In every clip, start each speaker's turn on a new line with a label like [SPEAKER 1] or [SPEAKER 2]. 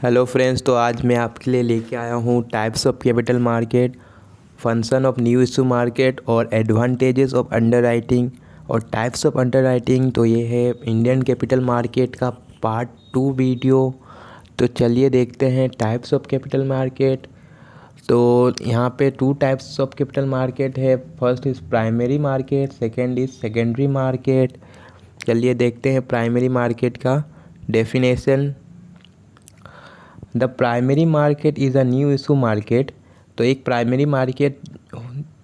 [SPEAKER 1] Hello friends, तो आज मैं आपके लिए लेके आया हूँ types of capital market, function of new issue market और एडवांटेजेस ऑफ अंडरराइटिंग और टाइप्स ऑफ अंडरराइटिंग। तो ये है इंडियन कैपिटल मार्केट का पार्ट 2 वीडियो। तो चलिए देखते हैं टाइप्स ऑफ कैपिटल मार्केट। तो यहाँ पे 2 टाइप्स ऑफ कैपिटल मार्केट है। First is primary market, second is secondary market. चलिए देखते हैं प्राइमरी मार्केट का definition. The primary market is a new issue market. तो एक प्राइमरी मार्केट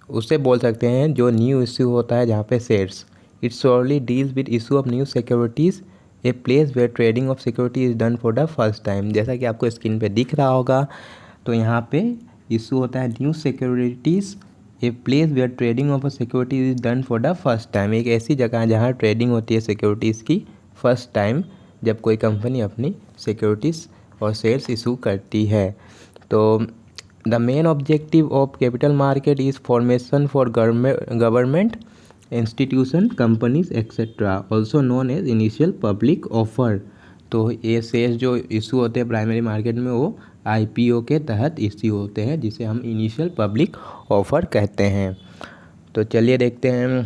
[SPEAKER 1] उसे बोल सकते हैं जो न्यू इशू होता है, जहाँ पे shares. It solely deals with issue of new securities, a place where trading of security is done for the first time. जैसा कि आपको स्क्रीन पे दिख रहा होगा, तो यहाँ पे इशू होता है new securities, a place where trading of a security is done for the first time. एक ऐसी जगह है जहाँ ट्रेडिंग होती है सिक्योरिटीज़ की फर्स्ट टाइम, जब कोई कंपनी अपनी सिक्योरिटीज़ और शेयर्स इशू करती है। तो the main objective of capital market is formation for government institution companies etcetera, also known as initial public offer. तो ये शेयर्स जो इशू होते हैं प्राइमरी मार्केट में, वो आईपीओ के तहत इशू होते हैं, जिसे हम इनिशियल पब्लिक ऑफर कहते हैं। तो चलिए देखते हैं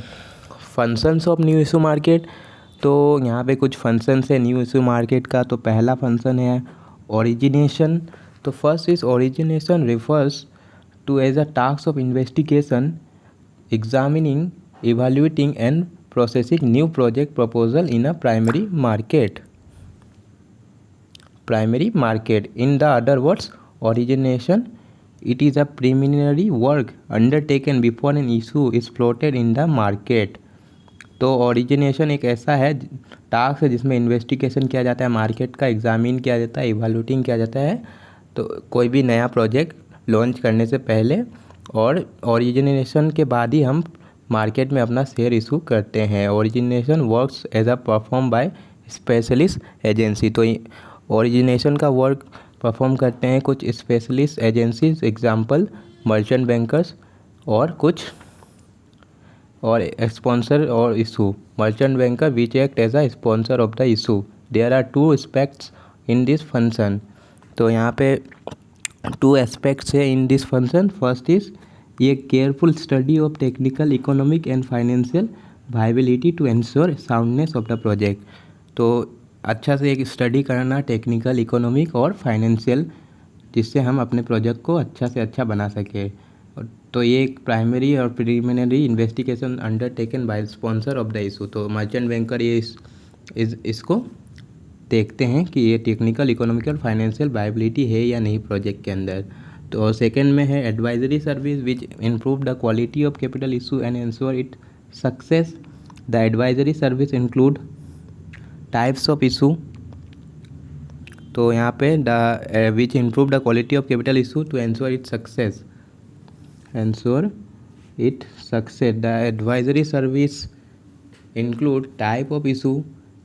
[SPEAKER 1] functions of new issue market. तो यहाँ पे कुछ फंक्शंस है न्यू इशू मार्केट का। तो पहला फंक्शन है ओरिजिनेशन। तो first is origination refers to as a task of investigation, examining, evaluating and processing new project proposal in a primary market. Primary market, in the other words, origination, it is a preliminary work undertaken before an issue is floated in the market। तो origination एक ऐसा है task है जिसमें investigation किया जाता है, market का एग्जामिन किया जाता है, इवैल्यूएटिंग किया जाता है, तो कोई भी नया प्रोजेक्ट लॉन्च करने से पहले, और ओरिजिनेशन के बाद ही हम मार्केट में अपना शेयर इशू करते हैं। Origination works as a perform by specialist agency. तो ओरिजिनेशन का वर्क परफॉर्म करते हैं कुछ specialist agencies, example merchant bankers और कुछ और स्पॉन्सर और issue. Merchant banker which act as a sponsor of the issue. There are 2 aspects in this function. तो यहाँ पे 2 एस्पेक्ट्स है in this function. First is ये careful study of technical, economic and financial viability to ensure soundness of the project. तो अच्छा से एक study करना टेक्निकल, इकोनॉमिक और फाइनेंशियल, जिससे हम अपने प्रोजेक्ट को अच्छा से अच्छा बना सकें। तो ये एक प्राइमरी और preliminary investigation undertaken by sponsor of the issue. तो मर्चेंट बैंकर ये इसको देखते हैं कि ये टेक्निकल, इकोनॉमिकल, फाइनेंशियल वायबिलिटी है या नहीं प्रोजेक्ट के अंदर। तो सेकंड में है advisory service which improve the quality of capital issue and ensure it success. The advisory service include types of issue. तो यहाँ पे the which improve the quality of capital issue to ensure it success, ensure it success. The advisory service include type of issue.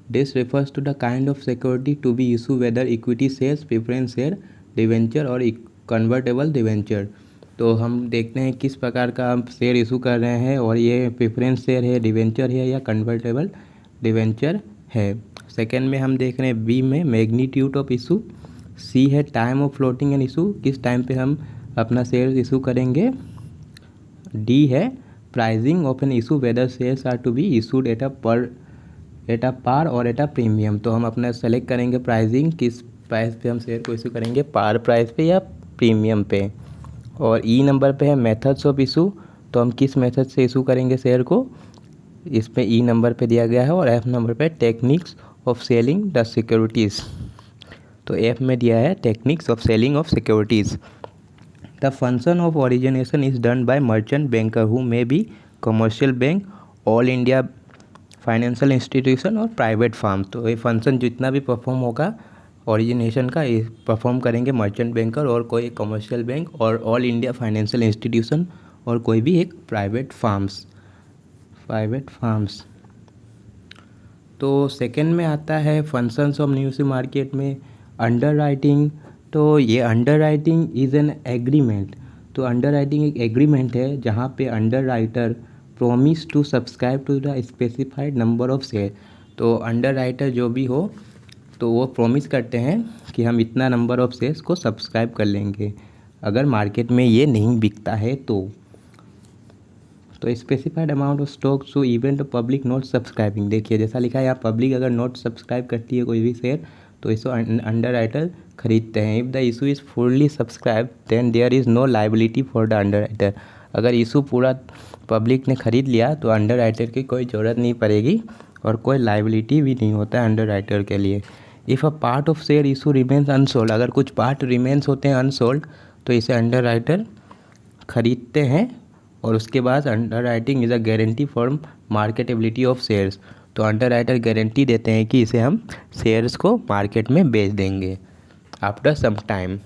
[SPEAKER 1] This refers to the kind of security to be issued, whether equity shares, preference share, debenture और convertible debenture। तो हम देखते हैं किस प्रकार का हम share issue कर रहे हैं, और ये प्रेफरेंस शेयर है, डिवेंचर है या कन्वर्टेबल डिवेंचर है। सेकेंड में हम देख रहे हैं बी में मैग्नीट्यूड ऑफ इशू। सी है time of floating an issue, किस टाइम पे हम अपना शेयर इशू करेंगे। डी है pricing of an issue, whether shares are to be issued at a par or at a premium. तो हम अपना सेलेक्ट करेंगे प्राइसिंग, किस प्राइस पे हम शेयर को इशू करेंगे, पार प्राइस पे या प्रीमियम पे। और ई नंबर पे है मेथड्स ऑफ इशू। तो हम किस मेथड से इशू करेंगे शेयर को, इस पे ई नंबर पे दिया गया है। और एफ नंबर पे techniques of selling the securities. तो एफ में दिया है techniques of selling of securities. The function of origination is done by merchant banker who may be commercial bank, all India financial institution और private firm। तो ये function जितना भी perform होगा ओरिजिनेशन का, ये परफॉर्म करेंगे मर्चेंट बैंकर और कोई कमर्शियल बैंक और ऑल इंडिया फाइनेंशियल इंस्टीट्यूशन और कोई भी एक प्राइवेट फार्म्स। तो सेकेंड में आता है functions of new issue market में अंडर राइटिंग। तो ये underwriting is an agreement. तो अंडर राइटिंग एक एग्रीमेंट है जहाँ पे underwriter promise to subscribe to the specified number of share. तो अंडर राइटर जो भी हो तो वो प्रॉमिस करते हैं कि हम इतना नंबर ऑफ शेयर्स को सब्सक्राइब कर लेंगे अगर मार्केट में ये नहीं बिकता है तो specified amount of stock so event public note subscribing, देखिए जैसा लिखा है यहाँ, पब्लिक अगर नोट सब्सक्राइब करती है कोई भी शेयर तो इसको अंडर राइटर खरीदते हैं। If the issue is fully subscribe then there is no liability for the underwriter, अगर इशू पूरा पब्लिक ने खरीद लिया तो अंडर राइटर की कोई ज़रूरत नहीं पड़ेगी और कोई लाइबिलिटी भी नहीं होता है अंडर राइटर के लिए। If a part of share issue remains unsold, अगर कुछ पार्ट रिमेन्स होते हैं अनसोल्ड तो इसे अंडर राइटर खरीदते हैं और उसके बाद under writing is a guarantee for marketability of shares, तो अंडर राइटर गारंटी देते हैं कि इसे हम शेयर्स को मार्केट में बेच देंगे आफ्टर सम टाइम।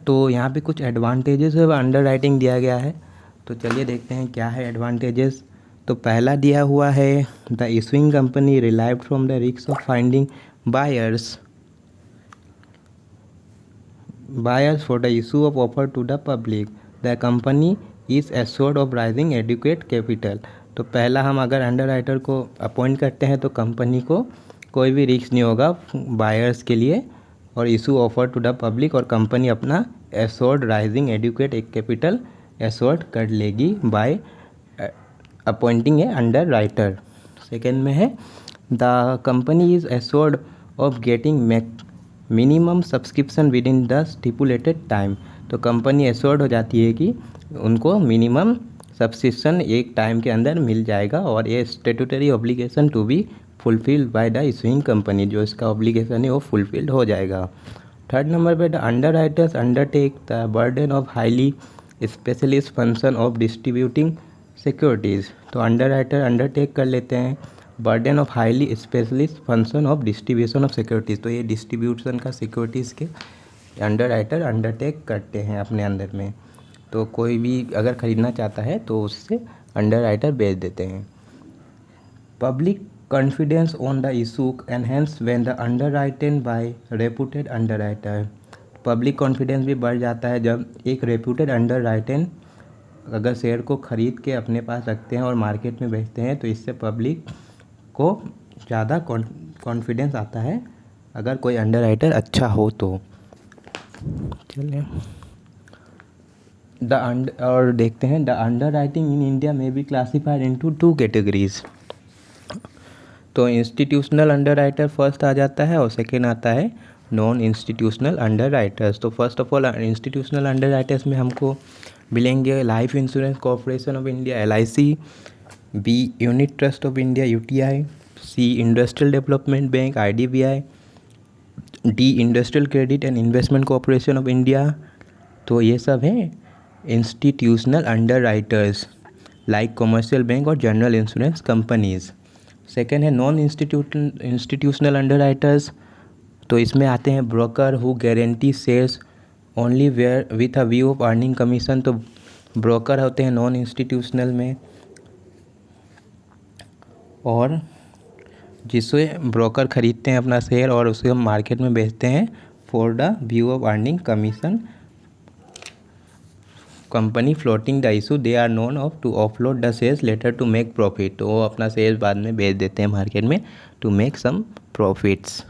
[SPEAKER 1] तो यहाँ पे कुछ एडवांटेजेस है अंडर राइटिंग दिया गया है, तो चलिए देखते हैं क्या है एडवांटेजेस। तो पहला दिया हुआ है the issuing company relieved from the risk of finding buyers for the issue of offer to the public, the company is assured of raising adequate capital। तो पहला हम अगर अंडर राइटर को अपॉइंट करते हैं तो कंपनी को कोई भी रिस्क नहीं होगा बायर्स के लिए, और issue offer to the public, और कंपनी अपना एश्योर्ड राइजिंग एडिक्वेट एक कैपिटल एश्योर्ड कर लेगी by appointing a underwriter. Second में है the company is assured of getting minimum subscription within the stipulated time, तो कंपनी एश्योर्ड हो जाती है कि उनको मिनिमम सब्सक्रिप्शन एक टाइम के अंदर मिल जाएगा और ये statutory obligation to be fulfilled by the issuing company, जो इसका ऑब्लिगेशन है वो फुलफिल्ड हो जाएगा। थर्ड नंबर पे the underwriters undertake the burden of highly specialist function of distributing securities, तो अंडर राइटर अंडरटेक कर लेते हैं burden of highly specialist function of distribution of securities, तो ये डिस्ट्रीब्यूशन का सिक्योरिटीज़ के अंडर राइटर अंडरटेक करते हैं अपने अंदर में, तो कोई भी अगर ख़रीदना चाहता है तो उससे अंडर राइटर बेच देते हैं। Public confidence on the issue enhance when the underwritten by reputed underwriter, public confidence भी बढ़ जाता है जब एक रेपुटेड अंडर राइटन अगर शेयर को ख़रीद के अपने पास रखते हैं और मार्केट में बेचते हैं, तो इससे पब्लिक को ज़्यादा कॉन्फिडेंस आता है अगर कोई अंडर राइटर अच्छा हो तो। चलिए और देखते हैं the underwriting in India में बी क्लासीफाइड इनटू 2 कैटेगरीज, तो इंस्टीट्यूशनल अंडर राइटर फर्स्ट आ जाता है और सेकेंड आता है नॉन इंस्टीट्यूशनल अंडर राइटर्स। तो first of all institutional underwriters में हमको मिलेंगे life insurance corporation of India LIC, B unit trust of India UTI, C industrial development bank IDBI, D industrial credit and investment corporation of India, तो ये सब हैं institutional underwriters like commercial bank और general insurance companies. Second है non institutional underwriters, तो इसमें आते हैं broker who guarantee shares only where with a view of earning commission, तो ब्रोकर होते हैं नॉन इंस्टीट्यूशनल में और जिससे ब्रोकर ख़रीदते हैं अपना शेयर और उसे हम मार्केट में बेचते हैं for the view of earning commission. Company floating the issue they are known of to offload the shares later to make profit, तो वो अपना शेयर्स बाद में बेच देते हैं मार्केट में टू मेक सम प्रॉफिट्स।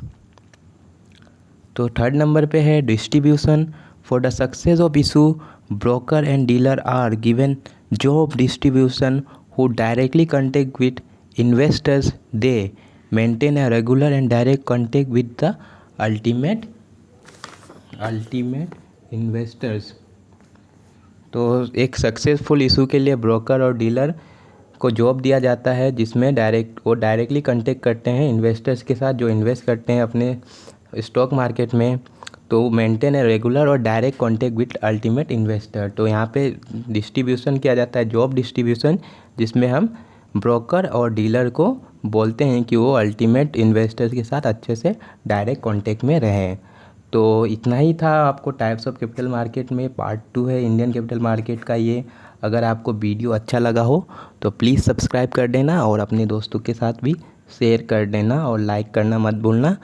[SPEAKER 1] तो थर्ड नंबर पे है distribution, for the success of issue broker and dealer are given job distribution who directly contact with investors, they maintain a regular and direct contact with the ultimate investors. तो एक successful issue के लिए broker और dealer को job दिया जाता है जिसमें वो डायरेक्टली कांटेक्ट करते हैं इन्वेस्टर्स के साथ जो इन्वेस्ट करते हैं अपने स्टॉक मार्केट में, तो मेंटेन ए रेगुलर और direct contact with ultimate investor. तो यहाँ पे डिस्ट्रीब्यूशन किया जाता है जॉब डिस्ट्रीब्यूशन, जिसमें हम ब्रोकर और डीलर को बोलते हैं कि वो अल्टीमेट इन्वेस्टर्स के साथ अच्छे से डायरेक्ट कांटेक्ट में रहें। तो इतना ही था आपको टाइप्स ऑफ कैपिटल मार्केट में, पार्ट 2 है इंडियन कैपिटल मार्केट का ये। अगर आपको वीडियो अच्छा लगा हो तो प्लीज़ सब्सक्राइब कर देना और अपने दोस्तों के साथ भी शेयर कर देना और लाइक करना मत भूलना।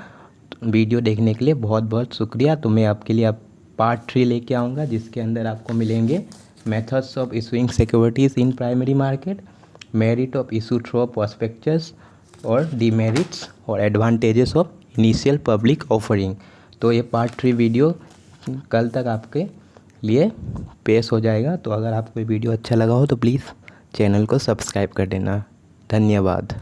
[SPEAKER 1] वीडियो देखने के लिए बहुत बहुत शुक्रिया। तो मैं आपके लिए अब पार्ट 3 लेके आऊँगा जिसके अंदर आपको मिलेंगे methods of issuing securities in primary market, merit of issue through prospectus, और डिमेरिट्स और advantages of initial public offering. तो ये पार्ट 3 वीडियो कल तक आपके लिए पेश हो जाएगा। तो अगर आपको वीडियो अच्छा लगा हो तो प्लीज़ चैनल को सब्सक्राइब कर देना। धन्यवाद।